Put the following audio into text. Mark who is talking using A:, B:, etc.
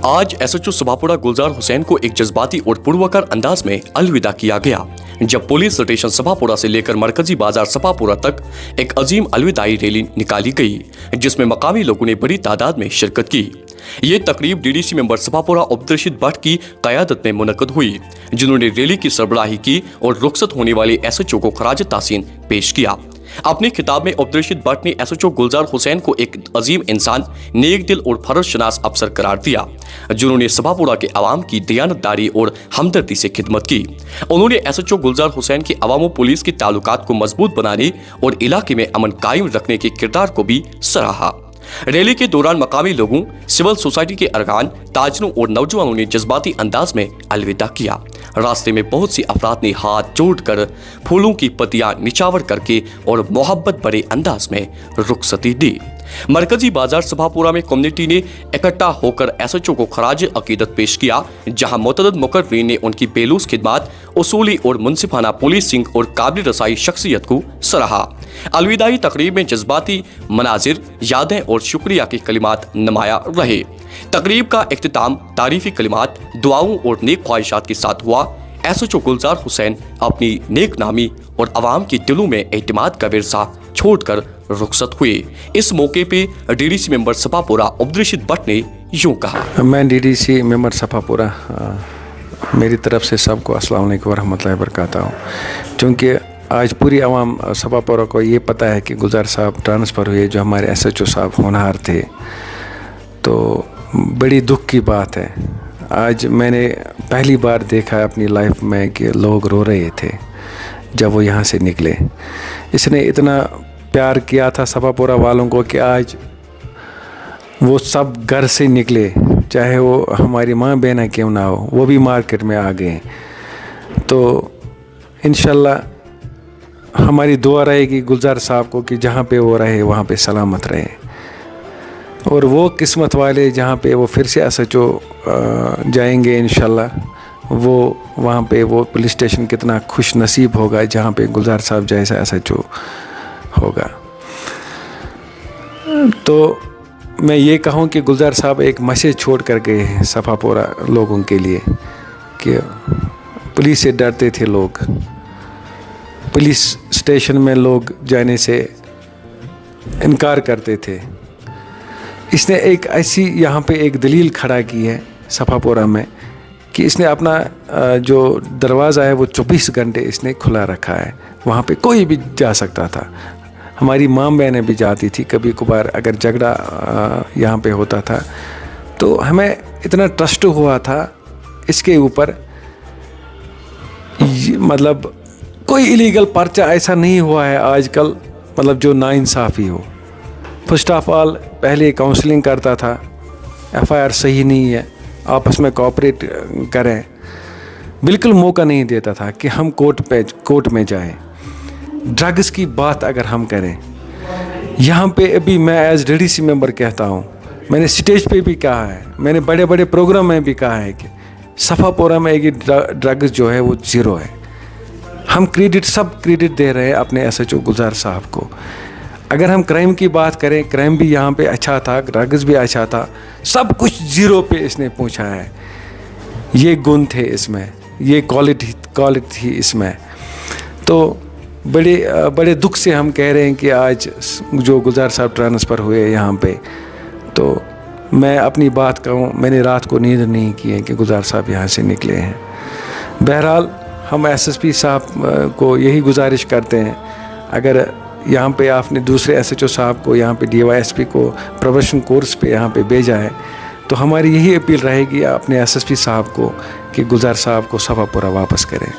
A: आज एसएचओ सभापुरा गुलजार हुसैन को एक जज्बाती और पुरवकर अंदाज में अलविदा किया गया, जब पुलिस स्टेशन सभापुरा से लेकर मरकजी बाजार सभापुरा तक एक अजीम अलविदाई रैली निकाली गई, जिसमें मकामी लोगों ने बड़ी तादाद में शिरकत की। ये तकरीब डीडीसी मेंबर सभापुरा अब्दुल भट्ट की क़यादत में मुनक़द हुई, जिन्होंने रैली की सरबराही की और रुखसत होने वाले एसएचओ को खराज तासीन पेश किया। अपने खिताब में अब्दुल भट्ट ने एसएचओ गुलजार हुसैन को एक अजीम इंसान, नेक दिल और फर्ज शनास अफसर करार दिया, जिन्होंने सभापुरा के अवाम की दयानतदारी और हमदर्दी से खिदमत की। उन्होंने एसएचओ गुलजार हुसैन के अवाम व पुलिस के ताल्लुकात को मजबूत बनाने और इलाके में अमन कायम रखने के किरदार को भी सराहा। रैली के दौरान मकामी लोगों, सिविल सोसाइटी के अरकान, ताजरों और नौजवानों ने जज्बाती अंदाज में अलविदा किया। रास्ते में बहुत सी अफराद ने हाथ जोड़कर फूलों की पत्तियां निछावर करके और मोहब्बत भरे अंदाज में रुखसती दी। मरकजी बाजार सभापुरा में कम्युनिटी ने इकट्ठा होकर एसएचओ को खराज अकीदत पेश किया, जहां मुतअद्दिद मुकर्रीन ने उनकी बेलूस खिदमात, उसूली और मुनसिफाना पुलिसिंग और काबिल रसाई शख्सियत को सराहा। अलविदाई तकरीब में जज्बाती मनाजिर, यादें और शुक्रिया के कलिमात नुमाया रहे। तकरीब का इख्तिताम तारीफी कलिमात, दुआओं और नेक ख्वाहिशात के साथ हुआ। एसएचओ गुलजार हुसैन अपनी नेक नामी और अवाम के दिलों में एतमाद का विरसा छोड़कर रुखसत हुए। इस मौके पे डीडीसी मेंबर सभापुरा अब्दुल भट्ट ने यूं कहा।
B: मैं डीडीसी मेंबर सभापुरा, मेरी तरफ से सबको अस्सलाम वालेकुम वरहमतुल्लाहि वबरकातुहू। चूँकि आज पूरी आवाम सभापुरा को ये पता है कि गुलजार साहब ट्रांसफ़र हुए, जो हमारे एसएचओ साहब होनहार थे, तो बड़ी दुख की बात है। आज मैंने पहली बार देखा अपनी लाइफ में कि लोग रो रहे थे जब वो यहाँ से निकले। इसने इतना प्यार किया था सभापुरा वालों को कि आज वो सब घर से निकले, चाहे वो हमारी माँ बहन क्यों ना हो, वो भी मार्केट में आ गए। तो इंशाल्लाह हमारी दुआ रहेगी गुलजार साहब को कि जहाँ पे वो रहे वहाँ पे सलामत रहे, और वो किस्मत वाले जहाँ पे वो फिर से एसएचओ जाएंगे इंशाल्लाह, वो वहाँ पे वो पुलिस स्टेशन कितना खुश नसीब होगा जहाँ पे गुलजार साहब जैसा एसएचओ होगा। तो मैं ये कहूँ कि गुलजार साहब एक मैसेज छोड़ कर गए हैं सभापुरा लोगों के लिए कि पुलिस से डरते थे लोग, पुलिस स्टेशन में लोग जाने से इनकार करते थे। इसने एक ऐसी यहाँ पे एक दलील खड़ा की है सभापुरा में कि इसने अपना जो दरवाज़ा है वो 24 घंटे इसने खुला रखा है। वहाँ पे कोई भी जा सकता था, हमारी माँ बहनें भी जाती थी। कभी कभार अगर झगड़ा यहाँ पे होता था तो हमें इतना ट्रस्ट हुआ था इसके ऊपर, मतलब कोई इलीगल पर्चा ऐसा नहीं हुआ है आजकल, मतलब जो नाइंसाफ़ी हो। फर्स्ट ऑफ ऑल पहले काउंसलिंग करता था, एफआईआर सही नहीं है, आपस में कोऑपरेट करें, बिल्कुल मौका नहीं देता था कि हम कोर्ट में जाएं। ड्रग्स की बात अगर हम करें यहाँ पे, अभी मैं एज डीडीसी मेंबर कहता हूँ, मैंने स्टेज पे भी कहा है, मैंने बड़े बड़े प्रोग्राम में भी कहा है कि सभापुरा में एक ड्रग्स जो है वो ज़ीरो है। हम सब क्रेडिट दे रहे हैं अपने एसएचओ गुलजार साहब को। अगर हम क्राइम की बात करें, क्राइम भी यहाँ पे अच्छा था, ड्रग्स भी अच्छा था, सब कुछ ज़ीरो पे इसने पूछा है। ये गुण थे इसमें, ये क्वालिटी थी इसमें। तो बड़े दुख से हम कह रहे हैं कि आज जो गुलजार साहब ट्रांसफ़र हुए यहाँ पे, तो मैं अपनी बात कहूँ, मैंने रात को नींद नहीं की है कि गुलजार साहब यहाँ से निकले हैं। बहरहाल हम एसएसपी साहब को यही गुजारिश करते हैं, अगर यहाँ पे आपने दूसरे एसएचओ साहब को, यहाँ पे डीवाईएसपी को प्रोबेशन कोर्स पे यहाँ पे भेजा है, तो हमारी यही अपील रहेगी अपने एसएसपी साहब को कि गुलजार साहब को सभापुरा वापस करें।